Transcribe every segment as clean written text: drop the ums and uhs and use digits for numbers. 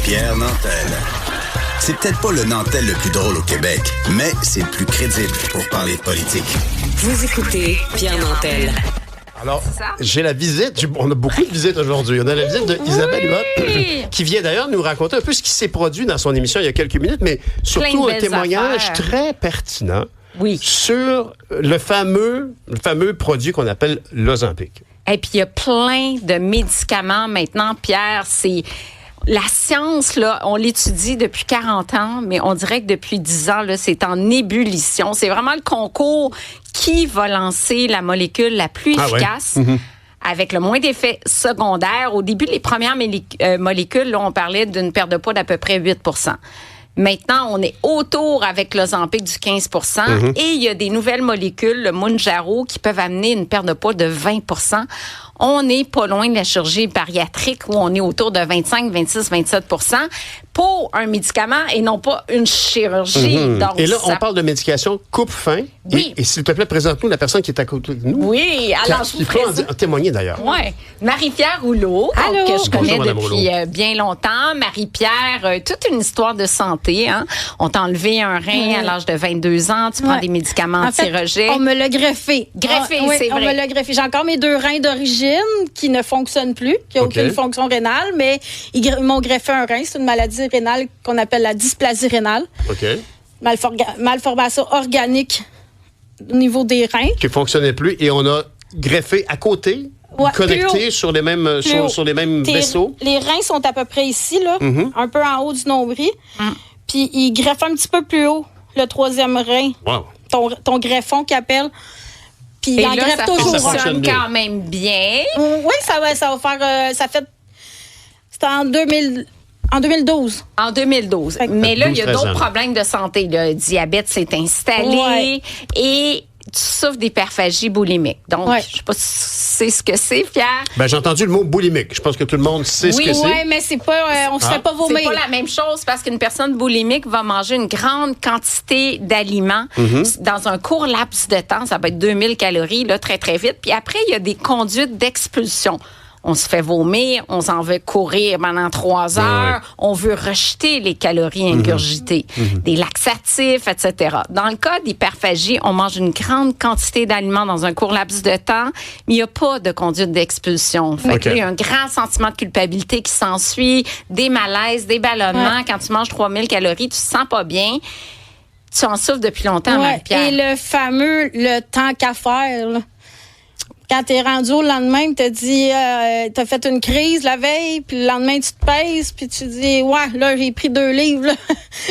Pierre Nantel. C'est peut-être pas le Nantel le plus drôle au Québec, mais c'est le plus crédible pour parler de politique. Vous écoutez Pierre Nantel. Alors, j'ai la visite, on a beaucoup de visites aujourd'hui. On a la visite d'Isabelle Huot, qui vient d'ailleurs nous raconter un peu ce qui s'est produit dans son émission il y a quelques minutes, mais surtout un témoignage très pertinent sur le fameux produit qu'on appelle l'Ozempic. Et puis, il y a plein de médicaments maintenant, Pierre. C'est la science, là, on l'étudie depuis 40 ans, mais on dirait que depuis 10 ans, là, c'est en ébullition. C'est vraiment le concours qui va lancer la molécule la plus efficace. Avec le moins d'effets secondaires. Au début, les premières molécules, là, on parlait d'une perte de poids d'à peu près 8 %. Maintenant, on est autour avec l'Ozempic du 15 % et il y a des nouvelles molécules, le Mounjaro, qui peuvent amener une perte de poids de 20 % On n'est pas loin de la chirurgie bariatrique où on est autour de 25, 26, 27 % pour un médicament et non pas une chirurgie. Donc, et là, on parle de médication coupe-faim. Oui. Et s'il te plaît, présente-nous la personne qui est à côté de nous. Oui, alors je vous présente. Il peut en témoigner d'ailleurs. Oui. Marie-Pierre Rouleau, que je connais depuis bien longtemps. Marie-Pierre, toute une histoire de santé. Hein? On t'a enlevé un rein à l'âge de 22 ans. Tu prends des médicaments anti-rejet. On me l'a greffé. Greffé, c'est vrai. On me l'a greffé. J'ai encore mes 2 reins d'origine qui ne fonctionnent plus, qui n'ont aucune fonction rénale, mais ils m'ont greffé un rein. C'est une maladie rénale qu'on appelle la dysplasie rénale. OK. Malformation organique au niveau des reins. Qui ne fonctionnait plus et on a greffé à côté, connecté sur les mêmes, sur les mêmes vaisseaux. Les reins sont à peu près ici, là, un peu en haut du nombril. Puis ils greffent un petit peu plus haut le 3e rein. Wow. Ton greffon qui appelle. Puis il en greffe toujours. Ça fonctionne quand même bien. Oui, ça va faire. Ça fait. C'était en 2012. En 2012. Mais là, il y a d'autres problèmes de santé. Le diabète s'est installé et tu souffres d'hyperphagie boulimique. Donc, je ne sais pas si tu sais ce que c'est, Pierre. Ben, j'ai entendu le mot boulimique. Je pense que tout le monde sait ce que c'est. Oui, mais c'est pas, on ne se fait pas vomir. C'est pas la même chose parce qu'une personne boulimique va manger une grande quantité d'aliments dans un court laps de temps. Ça peut être 2000 calories, là, très, très vite. Puis après, il y a des conduites d'expulsion. On se fait vomir, on s'en veut courir pendant 3 heures, on veut rejeter les calories ingurgitées, des laxatifs, etc. Dans le cas d'hyperphagie, on mange une grande quantité d'aliments dans un court laps de temps, mais il n'y a pas de conduite d'expulsion. Fait que là, il y a un grand sentiment de culpabilité qui s'ensuit, des malaises, des ballonnements. Quand tu manges 3000 calories, tu te sens pas bien. Tu en souffres depuis longtemps, Marie-Pierre. Et le fameux, le temps qu'à faire, là. Quand t'es rendu au lendemain, t'as dit, t'as fait une crise la veille, puis le lendemain, tu te pèses, puis tu dis, là, j'ai pris 2 livres, là.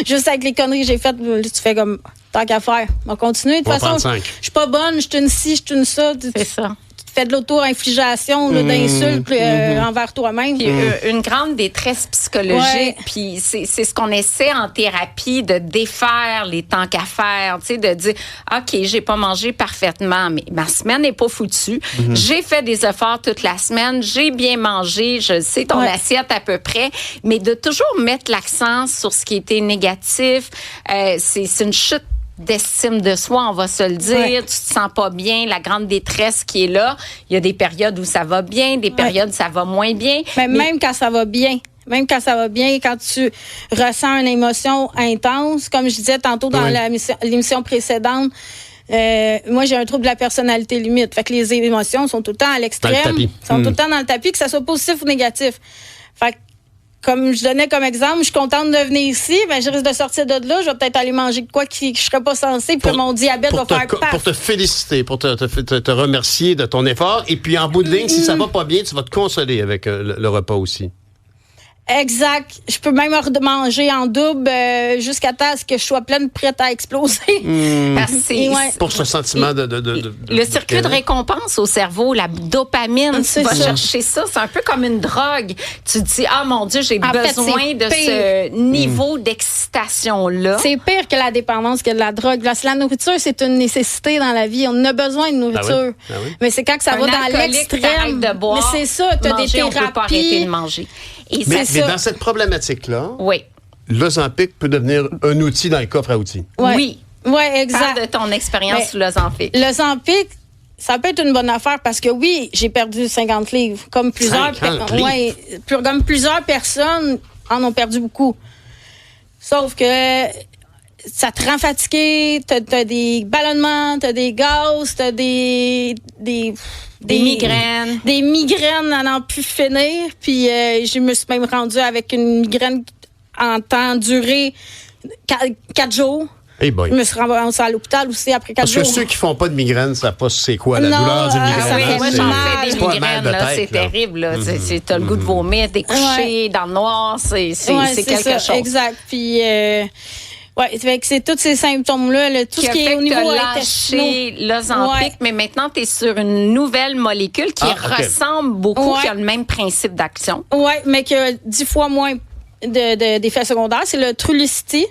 Juste avec les conneries que j'ai faites, là, tu fais comme, tant qu'à faire. On va continuer. De toute façon, je suis pas bonne, je suis une ci, je suis une ça. C'est ça. Tu fais de l'auto-infligation, d'insultes envers toi-même. Puis une grande détresse psychologique. Puis c'est ce qu'on essaie en thérapie, de défaire les temps qu'à faire, tu sais, de dire, OK, j'ai pas mangé parfaitement, mais ma semaine n'est pas foutue. J'ai fait des efforts toute la semaine, j'ai bien mangé, je sais ton assiette à peu près, mais de toujours mettre l'accent sur ce qui était négatif, c'est une chute d'estime de soi, on va se le dire. Tu te sens pas bien, la grande détresse qui est là. Il y a des périodes où ça va bien, des périodes où ça va moins bien. Mais même quand ça va bien, quand tu ressens une émotion intense, comme je disais tantôt dans l'émission précédente, moi, j'ai un trouble de la personnalité limite. Fait que les émotions sont tout le temps à l'extrême. Sont tout le temps dans le tapis, que ça soit positif ou négatif. Fait que comme je donnais comme exemple, je suis contente de venir ici, ben je risque de sortir de là, je vais peut-être aller manger de quoi que je serais pas censée, puis que mon diabète va faire paf. Pour te féliciter, pour te remercier de ton effort, et puis en bout de ligne, si ça va pas bien, tu vas te consoler avec le repas aussi. Exact. Je peux même manger en double jusqu'à temps que je sois pleine, prête à exploser. Merci. Pour ce sentiment de le circuit de récompense au cerveau, la dopamine, tu vas chercher ça. C'est un peu comme une drogue. Tu te dis, mon Dieu, j'ai besoin de ce niveau d'excitation-là. C'est pire que la dépendance, que de la drogue. La nourriture, c'est une nécessité dans la vie. On a besoin de nourriture. Mais c'est quand que ça va dans l'extrême. De boire, mais c'est ça, tu as des thérapies. On peut pas arrêter de manger. Mais dans cette problématique-là, oui, l'Ozempic peut devenir un outil dans le coffre à outils. Oui, exact. Parle de ton expérience sur l'Ozempic. L'Ozempic, ça peut être une bonne affaire parce que oui, j'ai perdu 50 livres. Comme plusieurs personnes en ont perdu beaucoup. Sauf que ça te rend fatigué, t'as des ballonnements, t'as des gaz, t'as des migraines. Des migraines à n'en plus finir. Puis je me suis même rendue avec une migraine en temps duré 4 jours. Hey boy. Je me suis remboursée à l'hôpital aussi après 4 jours. Parce que ceux qui font pas de migraine, ça pas c'est quoi la douleur d'une migraine. Moi, j'en fais des migraines, là, c'est là. terrible. Là. T'as le goût de vomir, t'es couché dans le noir, c'est quelque chose. Exact. Puis, c'est tous ces symptômes-là, tout ce qui est au niveau lâché l'Ozempic, mais maintenant, tu es sur une nouvelle molécule qui ressemble beaucoup, qui a le même principe d'action. Oui, mais qui a 10 fois moins d'effets secondaires. C'est le Trulicity.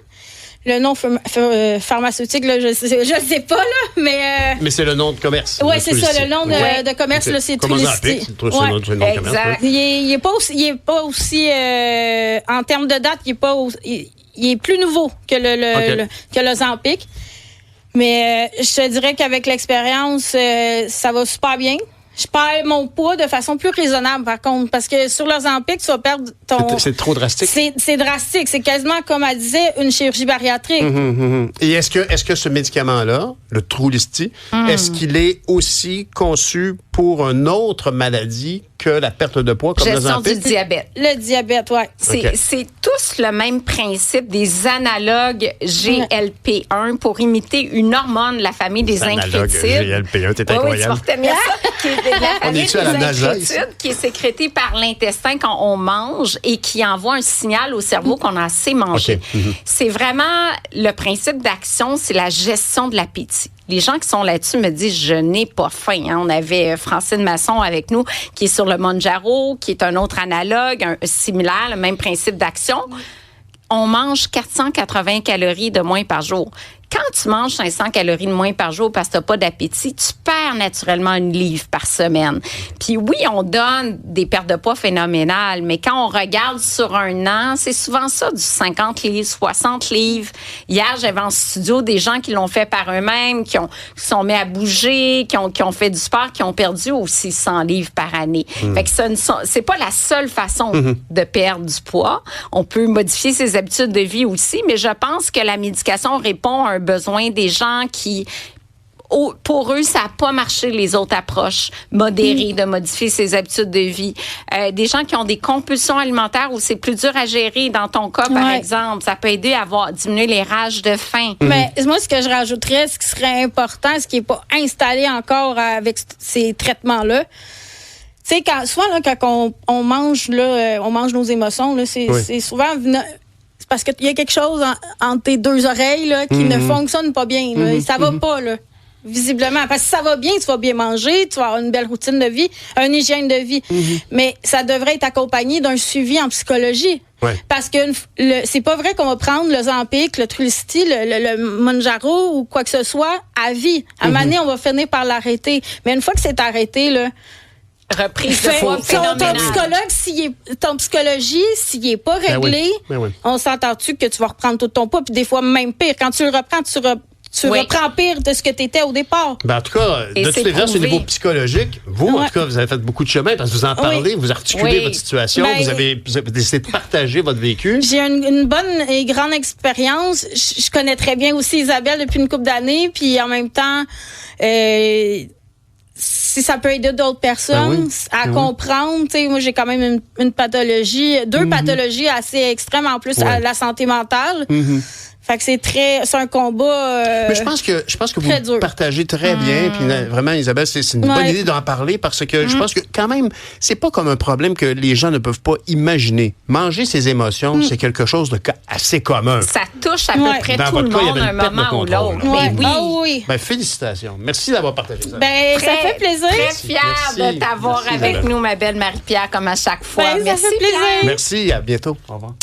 Le nom pharmaceutique, là, je sais pas, là, mais... Mais c'est le nom de commerce. Oui, c'est ça, le nom de commerce, là, c'est Trulicity. C'est le nom de commerce. Il est pas aussi en termes de date, il est plus nouveau que que l'Ozempic. Mais je te dirais qu'avec l'expérience, ça va super bien. Je perds mon poids de façon plus raisonnable, par contre, parce que sur l'Ozempic, tu vas perdre ton... C'est trop drastique. C'est drastique. C'est quasiment, comme elle disait, une chirurgie bariatrique. Et est-ce que ce médicament-là, le Trulicity, est-ce qu'il est aussi conçu pour une autre maladie que la perte de poids, comme l'Ozempic? Gestion du diabète. Le diabète, oui. C'est tous le même principe, des analogues GLP-1 pour imiter une hormone de la famille des incrétides. GLP-1, t'es incroyable. Oui, tu portais bien ça, qui est de la famille des incrétides, qui est sécrétée par l'intestin quand on mange et qui envoie un signal au cerveau qu'on a assez mangé. C'est vraiment le principe d'action, c'est la gestion de l'appétit. Les gens qui sont là-dessus me disent, je n'ai pas faim. Hein. On avait Francine Masson avec nous, qui est sur le Mounjaro, qui est un autre analogue, similaire, le même principe d'action. On mange 480 calories de moins par jour. Quand tu manges 500 calories de moins par jour parce que tu n'as pas d'appétit, tu perds naturellement 1 livre par semaine. Puis oui, on donne des pertes de poids phénoménales, mais quand on regarde sur un an, c'est souvent ça, du 50 livres, 60 livres. Hier, j'avais en studio des gens qui l'ont fait par eux-mêmes, qui se sont mis à bouger, qui ont fait du sport, qui ont perdu aussi 100 livres par année. Fait que c'est pas la seule façon de perdre du poids. On peut modifier ses habitudes de vie aussi, mais je pense que la médication répond à un besoin des gens qui, pour eux, ça n'a pas marché les autres approches modérées de modifier ses habitudes de vie. Des gens qui ont des compulsions alimentaires où c'est plus dur à gérer. Dans ton cas, par exemple, ça peut aider à diminuer les rages de faim. Mais moi, ce que je rajouterais, ce qui serait important, ce qui n'est pas installé encore avec ces traitements-là, tu sais, souvent, là, quand on mange nos émotions, là, c'est souvent... C'est parce qu'il y a quelque chose entre tes deux oreilles là, qui ne fonctionne pas bien. Là, ça va pas, là, visiblement. Parce que si ça va bien, tu vas bien manger, tu vas avoir une belle routine de vie, une hygiène de vie. Mais ça devrait être accompagné d'un suivi en psychologie. Ouais. Parce que c'est pas vrai qu'on va prendre l'Ozempic, le Trulicity, le Mounjaro ou quoi que ce soit à vie. À un moment donné, on va finir par l'arrêter. Mais une fois que c'est arrêté, là, reprise de poids phénoménale. Ton psychologie, s'il n'est pas réglé, on s'entend-tu que tu vas reprendre tout ton poids, puis des fois même pire. Quand tu le reprends, tu reprends pire de ce que tu étais au départ. Ben, en tout cas, de toutes les façons, au niveau psychologique, vous, en tout cas, vous avez fait beaucoup de chemin parce que vous en parlez, vous articulez votre situation, vous avez décidé de partager votre vécu. J'ai une bonne et grande expérience. Je connais très bien aussi Isabelle depuis une couple d'années, puis en même temps... si ça peut aider d'autres personnes à comprendre, tu sais, moi j'ai quand même une pathologie, 2 pathologies assez extrêmes en plus à la santé mentale. Fait que c'est un combat. Mais je pense que vous partagez très bien. Puis vraiment, Isabelle, c'est une bonne idée d'en parler parce que je pense que quand même, c'est pas comme un problème que les gens ne peuvent pas imaginer. Manger ses émotions, c'est quelque chose de assez commun. Ça touche à peu près tout le monde à un moment ou l'autre. Oui. Ben, félicitations. Merci d'avoir partagé ça. Ben, ça fait plaisir. Très fière de t'avoir avec nous, ma belle Marie-Pierre, comme à chaque fois. Ben, merci, Pierre. Merci, à bientôt. Au revoir.